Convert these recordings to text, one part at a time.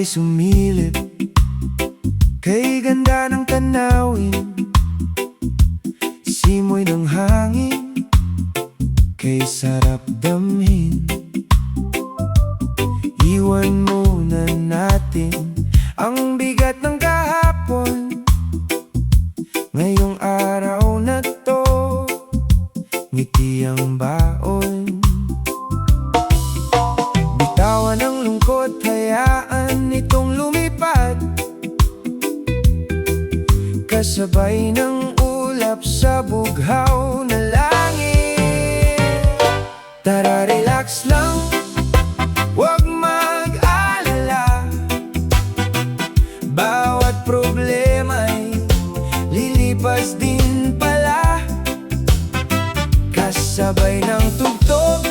sumilip kay ganda ng tanawin, simoy ng hangin, kay sarap damhin. Iwan muna natin ang bigat ng kahapon. Ngayong araw na to, ngiti ang baon. Bitawan ang lungkot, hayaan itong lumipad, kasabay ng ulap sa bughaw na langit. Tara, relax lang, huwag mag-alala. Bawat problema'y lilipas din pala, kasabay ng tugtog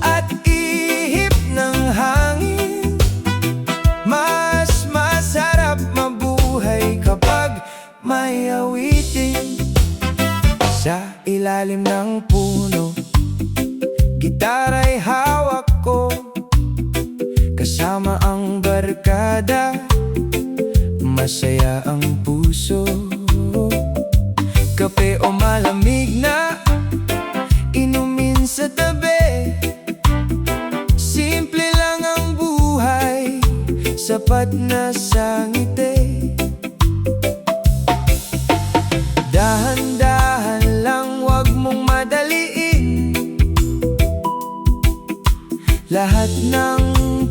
at ihip ng hangin. Mas masarap mabuhay kapag may awitin. Sa ilalim ng puno, gitara'y hawak ko, kasama ang barkada, masaya ang puso. Kape o malamig na inumin sa tabi, simple lang ang buhay, sapat na sa ngiti. Dahan-dahan lang, wag mong madaliin, lahat ng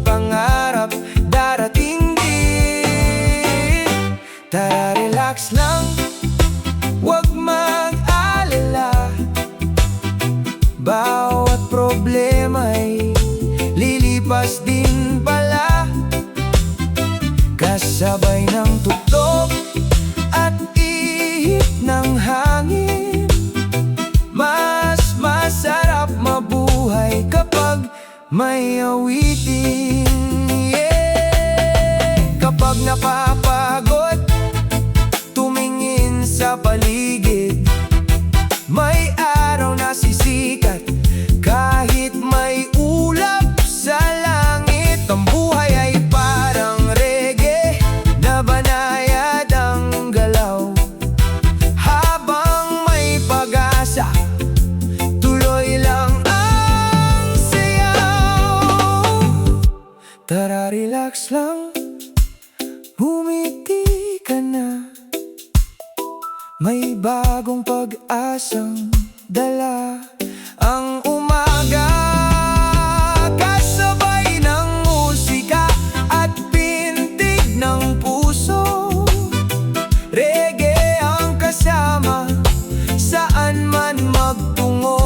pangarap darating din. Tara, relax lang, huwag mag-alala. Bawat problema'y lilipas din pala, kasabay ng tugtog at ihip ng hangin. Mas masarap mabuhay kapag may awitin. Kapag napapagod, tumingin sa paligid, may araw na sisikat kahit may ulap sa langit. Ang buhay ay parang reggae na banayad ang galaw. Habang may pag-asa, tuloy lang ang sayaw. Tara, relax lang, humiti ka na, may bagong pag-asang dala ang umaga. Kasabay ng musika at pintig ng puso, reggae ang kasama saan man magtungo.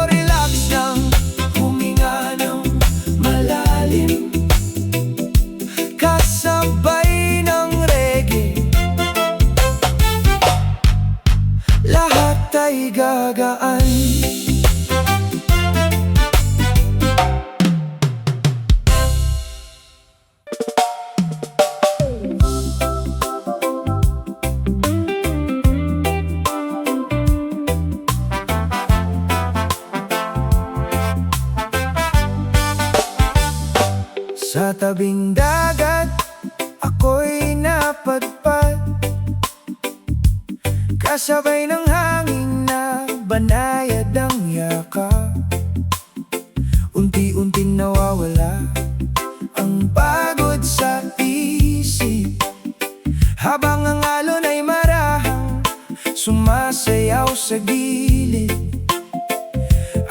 Relax lang, huminga ng malalim, kasabay ng reggae, lahat ay gagaan. Sa tabing dagat, ako'y napadpad, kasabay ng hangin na banayad ang yakap. Unti-unting nawawala ang pagod sa isip, habang ang alon ay marahang sumasayaw sa gilid.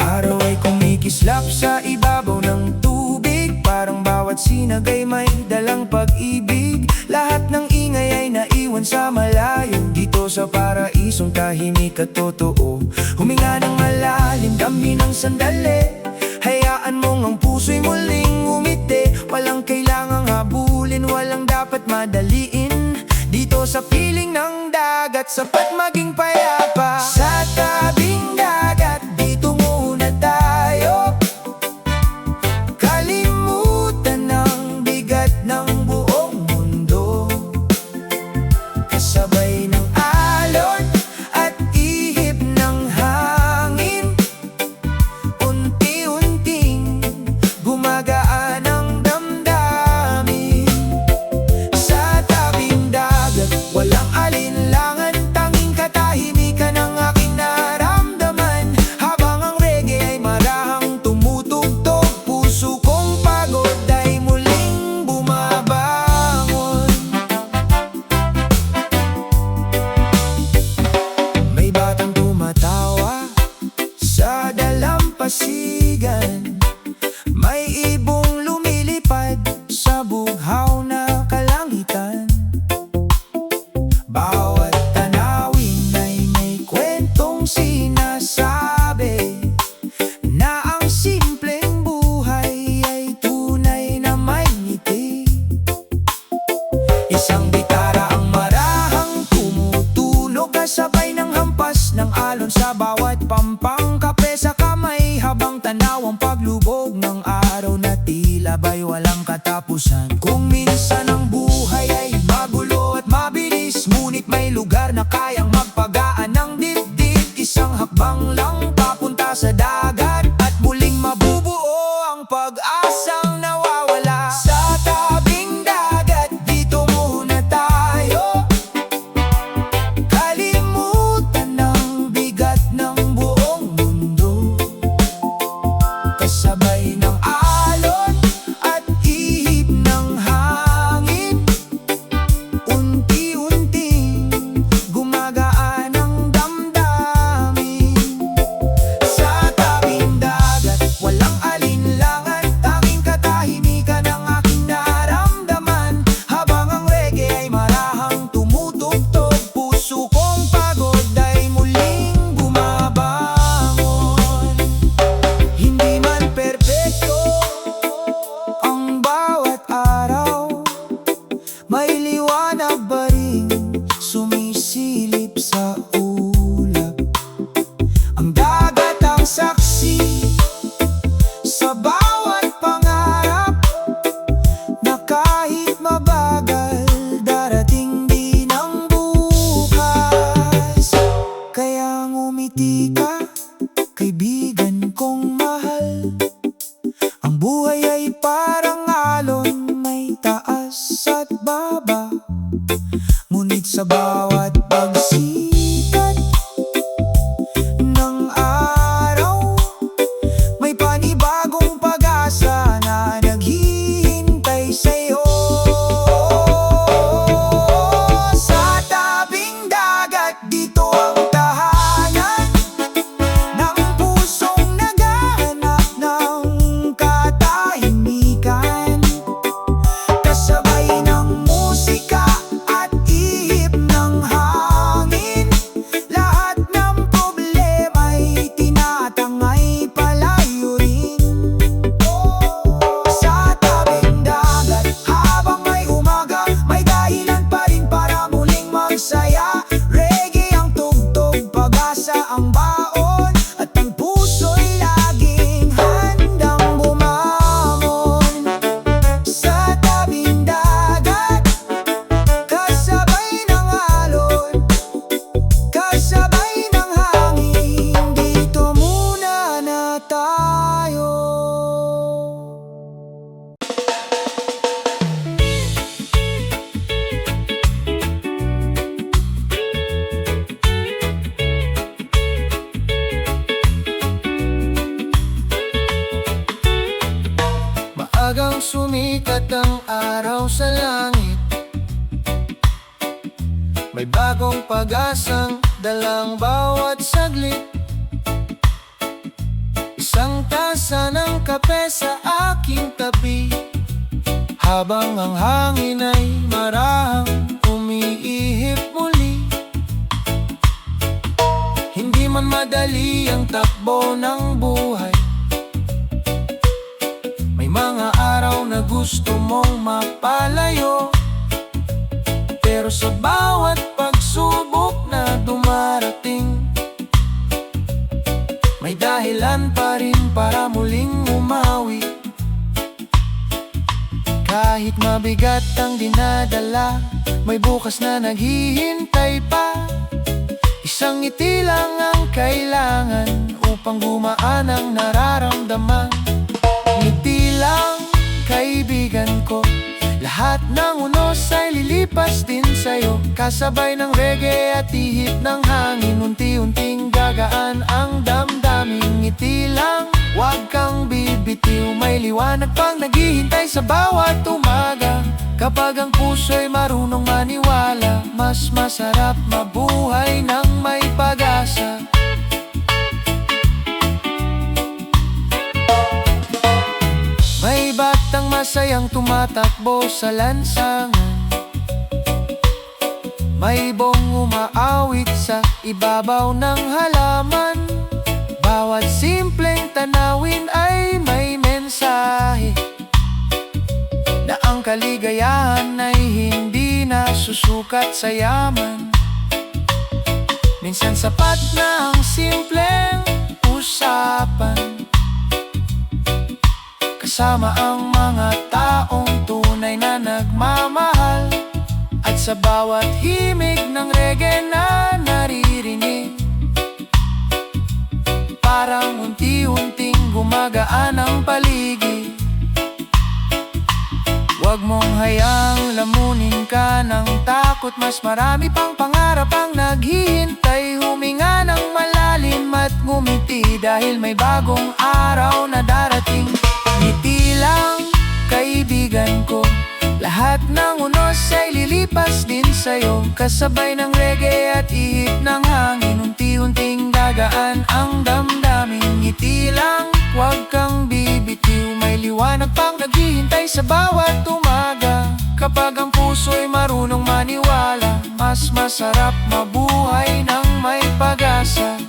Araw ay kumikislap sa ibabaw ng tubig, parang bawat sinag ay may dalang pag-ibig. Lahat ng ingay ay naiwan sa malayo, dito sa paraisong tahimik at totoo. Huminga ng malalim, dami ng sandali, hayaan mong ang puso'y muling umiti. Walang kailangang habulin, walang dapat madaliin, dito sa piling ng dagat, sapat maging payapa. Sa tabing dagat, dito muna tayo, kalimutan ang bigat ng buong mundo. Kasabay ng alon at ihip ng hangin, unti-unting gumagaan kasabay walang katapusan. Kung minsan ang buhay ay magulo at mabilis, ngunit may lugar na kayang magpagaan ng dibdib. Isang hakbang lang papunta sa dagat at muling mabubuo ang pag-asang nawawala. Sa tabing dagat, dito muna tayo, kalimutan ng bigat ng buong mundo. Kasabay ng alon at ihip ng hangin, unti-unting gumagaan ang damdamin. Sa tabing dagat, walang alinlangan, tanging katahimikan ang aking naramdaman. Habang ang reggae ay marahang tumutugtog, puso kong pagod ay muling bumabangon. Hindi man perpekto ang bawat araw, may liwanag ba ring sumisilip sa ulap? Ang dagat ang saksi sa bawat pangarap, na kahit mabagal, darating din ang bukas. Kaya ngumiti ka, kaibigan kong mahal. Ang buhay ay parang alon, may taas at baba. Ngunit sa bawat pagsikat ng araw, may panibagong pag-asa na naghihintay sa'yo. Sa tabing dagat, dito ang tahanan ng pusong naghahanap ng katahimikan. Kasabay ng musika at ihip ng hangin, lahat ng problema'y tinatangay palayo rin. Sa tabing dagat, habang may umaga, may dahilan pa rin para muling magsaya. Reggae ang tugtog, pag-asa ang baon, at ang puso'y laging handang bumamon. Sa tabing dagat, kasabay ng alon, kasabay ng hangin, dito muna na tayo. Maagang sumikat ang araw sa langit, may bagong pag-asang dalang bawat saglit. Isang tasa ng kape sa aking tabi, habang ang hangin ay marahang umiihip muli. Hindi man madali ang takbo ng buhay, may mga araw na gusto mong mapalayo. Pero sa bawat pagsubok na dumarating, may dahilan pa rin para muling umawi. Kahit mabigat ang dinadala, may bukas na naghihintay pa. Isang ngiti lang ang kailangan upang gumaan ang nararamdaman. Ngiti lang, kaibigan ko, lahat ng unos ay lilipas din sa'yo. Kasabay ng reggae at ihip ng hangin, unti-unting gagaan ang damdamin. Ngiti lang, huwag kang bibitiw, may liwanag pang naghihintay sa bawat umaga. Kapag ang puso'y marunong maniwala, mas masarap mabuhay ng may pag-asa. May batang masayang tumatakbo sa lansangan, may ibong umaawit sa ibabaw ng halaman. Bawat simpleng tanawin ay may mensahe, na ang kaligayahan ay hindi nasusukat sa yaman. Minsan sapat na ang simpleng usapan, kasama ang mga taong tunay na nagmamahal. At sa bawat himig ng reggae na naririnig, parang unti-unting gumagaan ang paligid. Huwag mong hayaang lamunin ka ng takot, mas marami pang pangarap ang naghihintay. Huminga ng malalim at ngumiti dahil may bagong araw na darating. Ngiti lang, kaibigan ko, lahat ng unos ay lilipas din sa'yo. Kasabay ng reggae at ihip ng hangin, unti-unting gagaan ang damdamin. Ngiti lang, huwag kang bibitiw, may liwanag pang naghihintay sa bawat umaga. Kapag ang puso'y marunong maniwala, mas masarap mabuhay ng may pag-asa.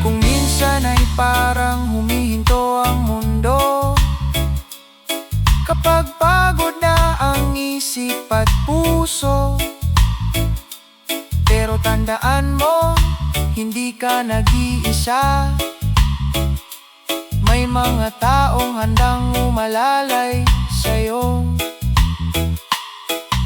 Kung minsan ay parang humihinto ang mundo, kapag pagod na ang isip at puso, pero tandaan mo, hindi ka nag-iisa. May mga taong handang umalalay sa'yo.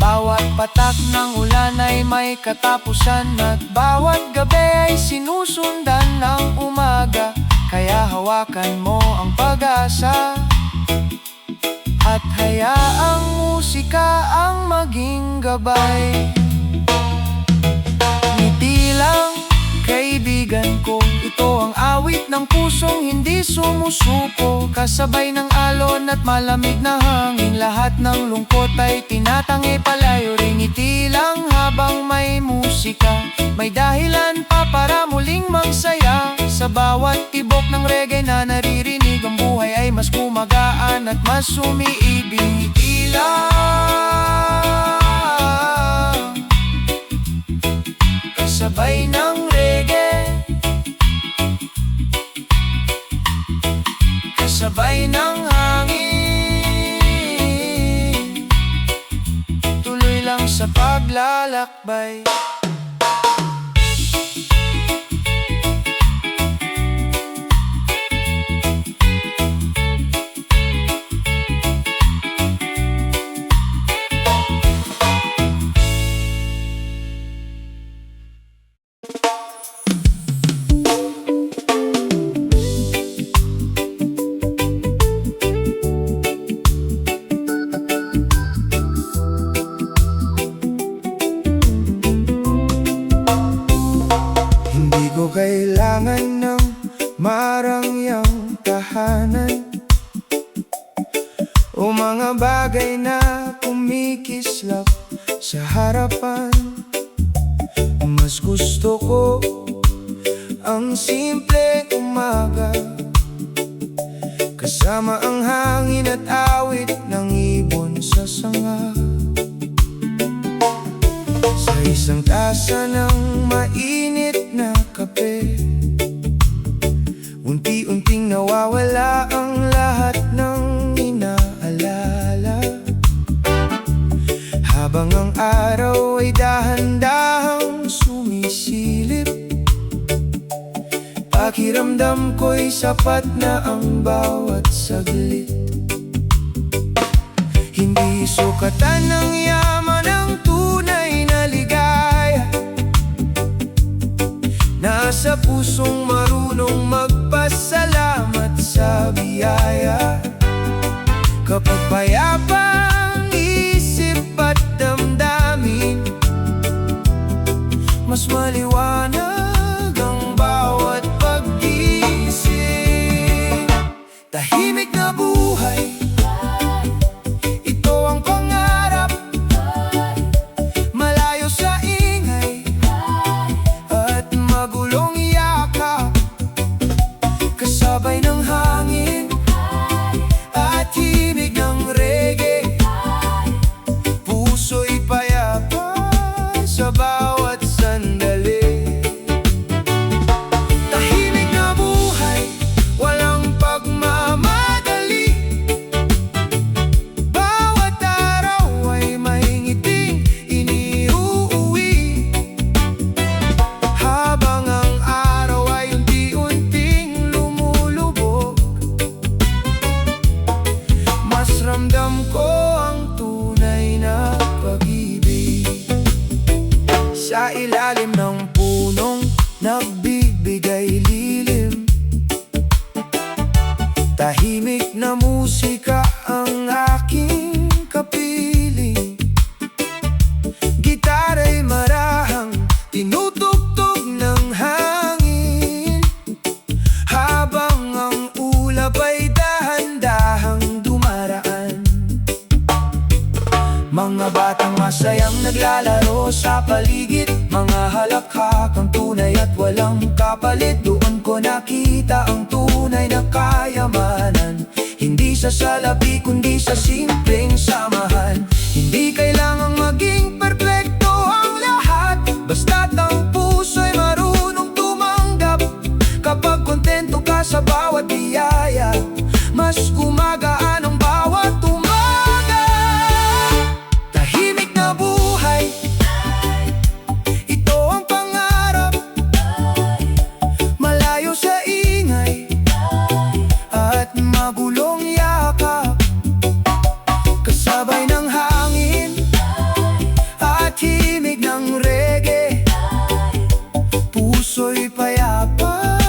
Bawat patak ng ulan ay may katapusan, at bawat gabi ay sinusundan ng umaga. Kaya hawakan mo ang pag-asa at hayaang musika ang maging gabay. Ngiti lang, kaibigan ko, ito ang awit ng pusong hindi sumusuko. Kasabay ng alon at malamig na hangin, lahat ng lungkot ay tinatangi palayo rin. Ngiti lang habang may musika, may dahilan pa para muling magsaya. Sa bawat tibok ng reggae na naririnig, ang buhay ay mas gumagaan at mas umiibig. Ngiti lang, kasabay ng reggae, kasabay ng hangin, tuloy lang sa paglalakbay. Kailangan ng marangyang tahanan o mga bagay na kumikislap sa harapan. Mas gusto ko ang simpleng umaga, kasama ang hangin at awit ng ibon sa sanga. Sa isang tasa ng mainit na kape, unti-unting nawawala ang lahat ng inaalala. Habang ang araw ay dahan-dahang sumisilip, pakiramdam ko'y sapat na ang bawat saglit. Hindi sukatan ng yaman ang tunay na ligaya, nasa pusong marunong magpasalamat sa biyaya. Kapag payapa ang isip at damdamin, mas maliwanag ang bawat pag-isip. Tahimik na buhay, ito ang pangarap, malayo sa ingay at magulong yakap. Kasabay ng hangin at himig ng reggae, Tahimik na musika ang aking kapiling. Gitara'y marahang tinutugtog ng hangin, habang ang ulap ay dahan-dahang dumaraan. Mga batang masayang naglalaro sa paligid, mga halakhakang tunay at walang kapalit. Doon ko nakita ang tunay na kayamanan, hindi sa salapi kundi sa simpleng samahan. Hindi kailangang maging perpekto ang lahat, basta't ang puso'y marunong tumanggap. Kapag kontento ka sa bawat biyaya, mas gumagaan ang bawat umaga. Tahimik na buhay, ito ang pangarap. Malayo sa ingay at mabulong yakap, kasabay ng hangin at himig ng reggae. Puso'y payapa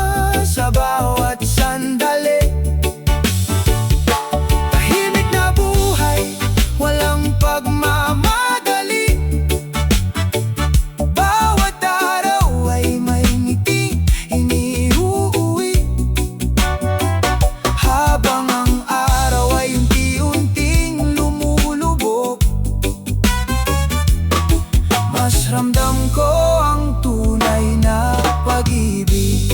sa bawat sandali. Tahimik na buhay, walang pagmamadali. Bawat araw ay may ngiting iniuuwi, habang ang araw ay unti-unting lumulubog. Mas ramdam ko ang tunay na pag-ibig.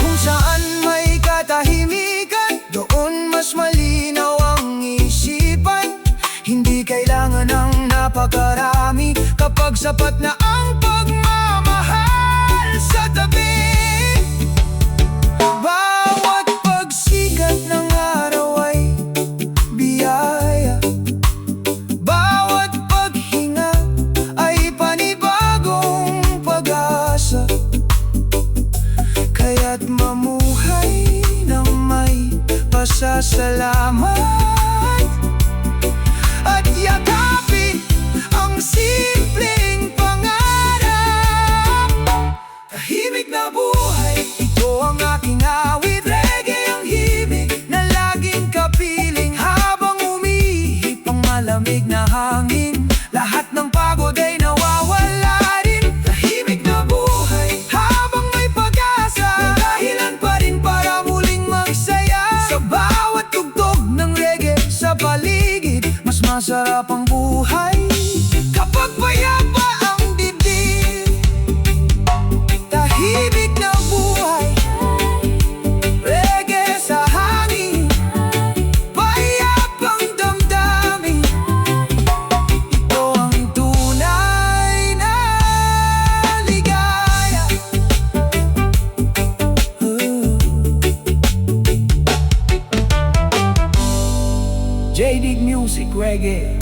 Kung saan may katahimikan, doon mas malinaw ang isipan. Hindi kailangan ng napakarami kapag sapat na ang pagmamahal sa tabi. Bawat pagsikat ng araw ay biyaya, bawat paghinga ay panibagong pag-asa. Kaya't mamuhay ng may pasasalamat at yakapin ang simpleng pangarap. Tahimik na buhay, ito ang aking awit. Reggae ang himig na laging kapiling, habang umihip ang malamig na hangin. Lahat ng pagod ay nawawala rin. Tahimik na buhay, habang may pag-asa, may dahilan pa rin para muling magsaya. Sa bawat tugtog ng reggae sa paligid, mas masarap ang buhay kapag payapa ang dibdib. Tahimik na buhay, reggae sa hangin, payapang damdamin. Ito ang tunay na ligaya. JD Music Reggae.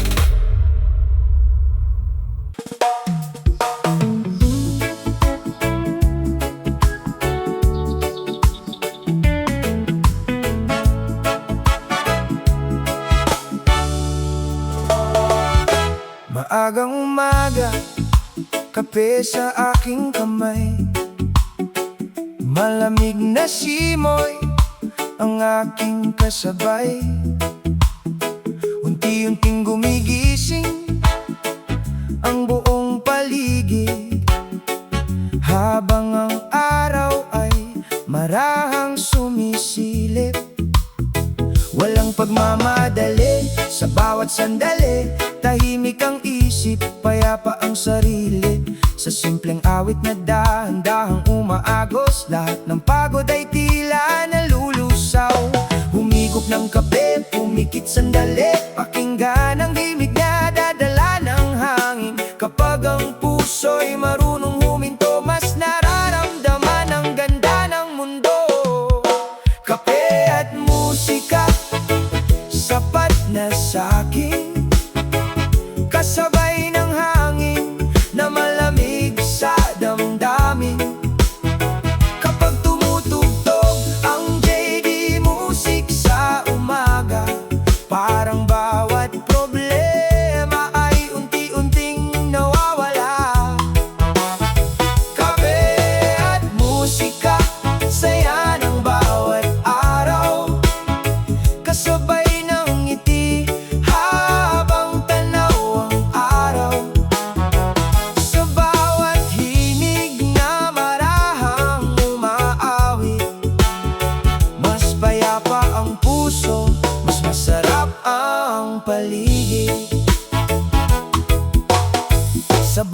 Maagang umaga, kape sa aking kamay, malamig na simoy ang aking kasabay. Unti-unting gumigising ang buong paligid, habang ang araw ay marahang sumisilip. Walang pagmamadali sa bawat sandali, tahimik ang isip, payapa ang sarili. Sa simpleng awit na dahan-dahang umaagos, lahat ng pagod ay tila nalulusaw. Humigop ng kape, pumikit sandali, pakinggan ang himig na dadala ng hangin. Kapag ang puso'y marunong huminto, mas nararamdaman ang ganda ng mundo. Kape at musika, sapat na sa'kin, kasabay ng hangin na malamig sa damdamin. Kapag tumutugtog ang JD Music sa umaga, parang ba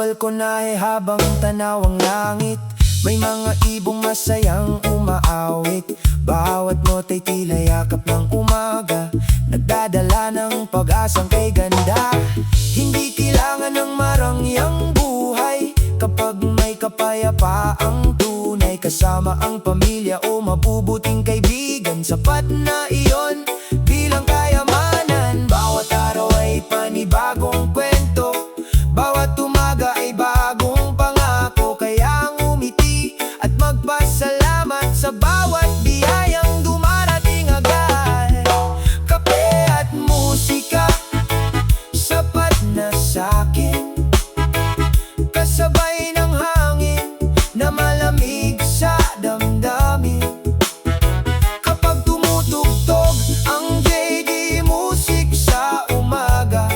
balkonahe habang tanaw ang langit. May mga ibong masayang umaawit. Bawat nota'y tila yakap ng umaga, nagdadala ng pag-asang kay ganda. Hindi kailangan ng marangyang buhay kapag may kapayapaang tunay. Kasama ang pamilya o mabubuting kaibigan, sapat na iyon bilang kayamanan. Bawat araw ay panibagong kwento, bawat umaga ay bagong pangako. Kaya ngumiti at magpasalamat sa bawat biyayang dumarating agad. Kape at musika, sapat na sa'kin, kasabay ng hangin na malamig sa damdamin. Kapag tumutugtog ang JD Music sa umaga,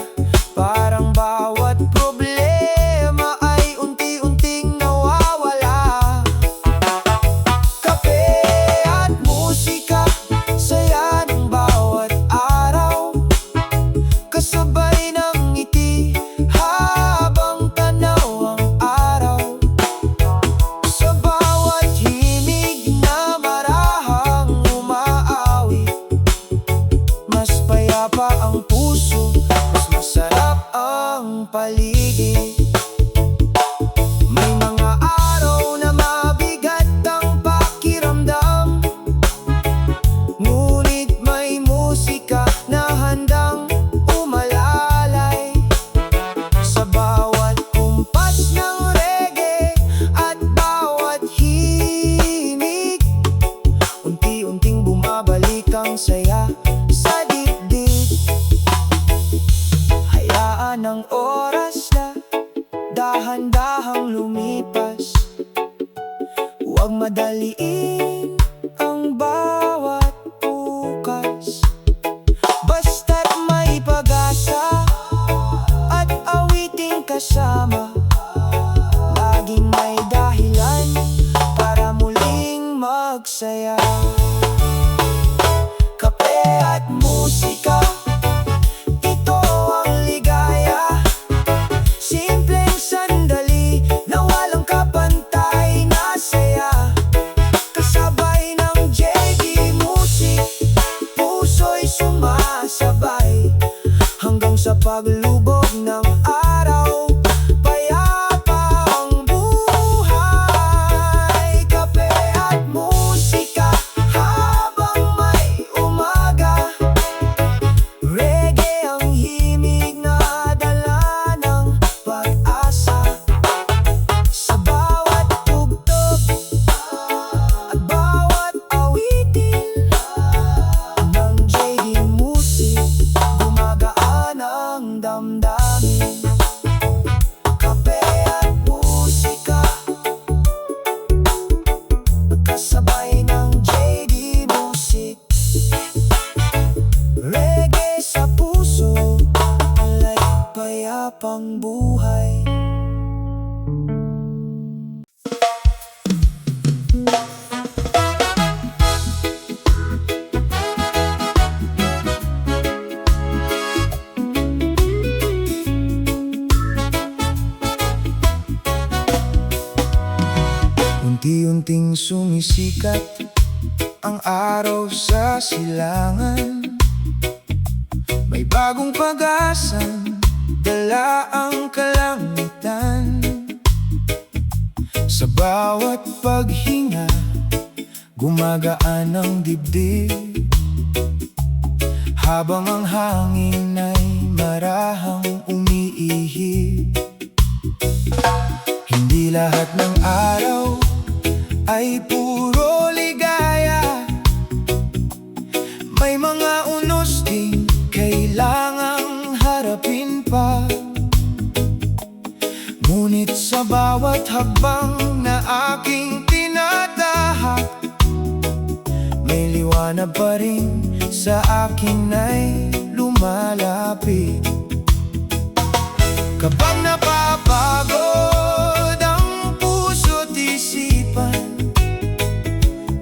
parang bawat problema ay unti-unting nawawala. Kape at musika, saya ng bawat araw, kasabay ng ngiti habang tanaw ang araw. Sa bawat himig na marahang umaawit, mas payapa ang puso, mas masarap ang paligid. May mga araw na mabigat ang pakiramdam, ngunit may musika na handang umalalay. Sa bawat kumpas ng reggae at bawat himig, unti-unting bumabalik ang saya sa dibdib. Hayaan ang oras na dahan-dahang lumipas, huwag madaliin ang bawat bukas. Basta't may pag-asa at awiting kasama, laging may dahilan para muling magsaya. Kape at musika, ito ang ligaya. Simpleng sandali na walang kapantay na saya. Kasabay ng JD Music, puso'y sumasabay hanggang sa paglubog ng araw. Payapa ang buhay. Kape at musika habang may umaga, reggae ang himig na dala ng pag-asa. Sa bawat tugtog at bawat awitin ng JD Music, gumagaan ang damdamin. Kape at musika, kasabay ng JD Music. Reggae sa puso, alay payapang buhay. Unti-unting sumisikat ang araw sa silangan, may bagong pag-asang dala ang kalangitan. Sa bawat paghinga, gumagaan ang dibdib, habang ang hangin ay marahang umiihip. Hindi lahat ng araw ay puro ligaya, may mga unos ding kailangang harapin pa. Ngunit sa bawat hakbang na aking tinatahak, may liwanag pa rin sa akin ay lumalapit. Kapag napapagod ang puso't isipan,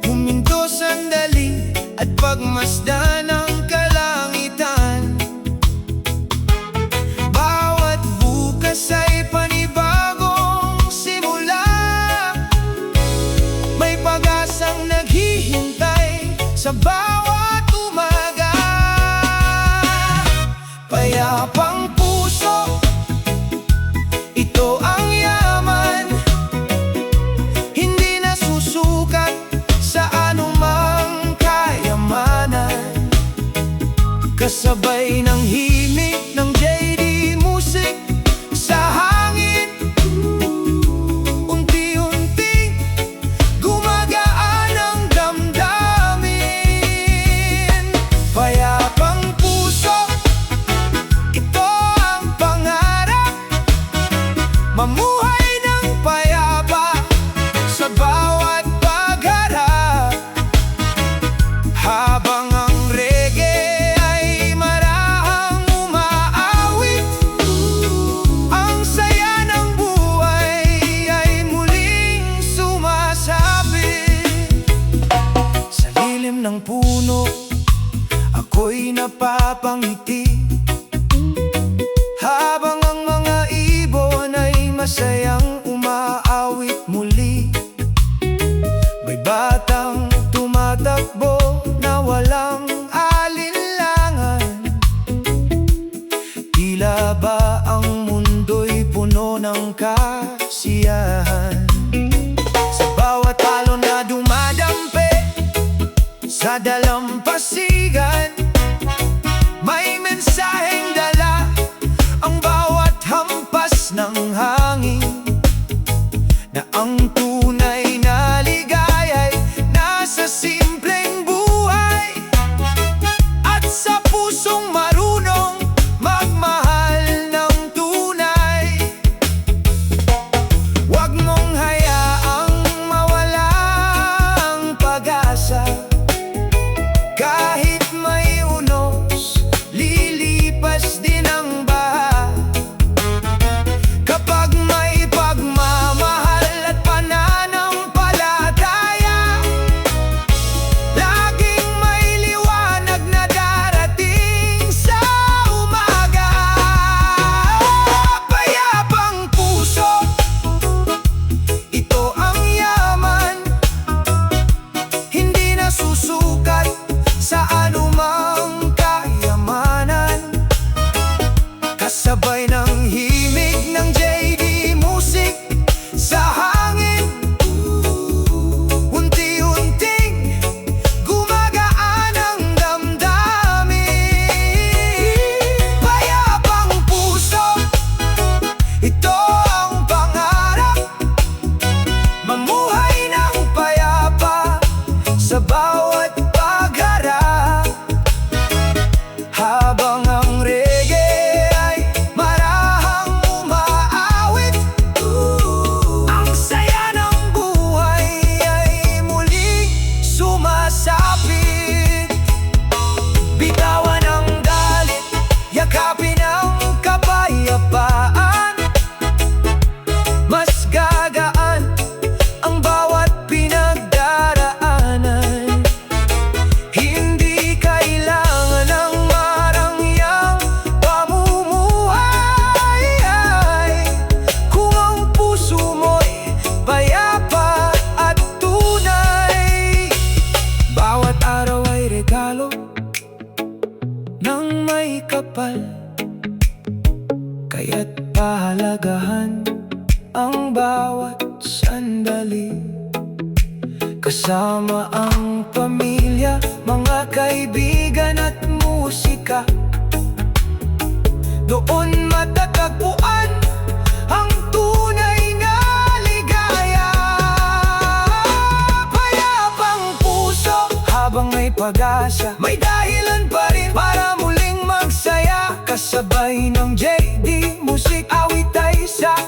huminto sandali at pagmasdan ang kalangitan. Bawat bukas ay panibago sa bawat umaga. Payapang puso, ito ang yaman, hindi nasusukat sa anumang kayamanan. Kasabay ng himig ng JD Music sa hangin, unti-unting gumagaan ang damdamin. Payapang puso, ito ang pangarap, mamuhay ng payapa sa bawat pagharap. Habang ang reggae ay marahang umaawit, ang saya ng buhay ay muling sumasabit. Sa lilim ng puno, ako'y napapangiti, habang ang mga ibon ay masayang umaawit muli. May batang tumatakbo na walang alinlangan, tila ba ang mundo'y puno ng kasiyahan. Sa bawat alon na dumadampi sa dalampasigan, may mensaheng dala ang bawat hampas ng hangin, na ang tunay na ligaya'y nasa simpleng buhay at sa pusong marunong magmahal ng tunay. Huwag mong hayaang mawala ang pag-asa, kahit may unos, lilipas din ang baha. Kapag may pagmamahal at pananampalataya, laging may liwanag na darating sa umaga. Payapang puso, ito ang yaman, hindi nasusukat sa anumang kayamanan. Kasabay ng himig ng JD Music sa hangin, unti-unting gumagaan ang damdamin. Payapang puso, ito ang pangarap, mamuhay ng payapa sa bawat pagharap. Habang ang reggae ay marahang umaawit, ang saya ng buhay ay muling sumasapit. Bitawan ang galit, yakapin ang kapayapaan, mas gagaan ang bawat pinagdaraanan. Hindi kailangan ng marangyang pamumuhay, kung ang puso mo'y payapa at tunay. Bawat araw ay regalo ng may kapal, kaya't pahalagahan ang bawat sandali. Kasama ang pamilya, mga kaibigan at musika, doon matatagpuan ang tunay na ligaya. Payapang puso, habang may pag-asa, may dahilan pa rin para muling magsaya. Kasabay ng JD Music, awit ay sa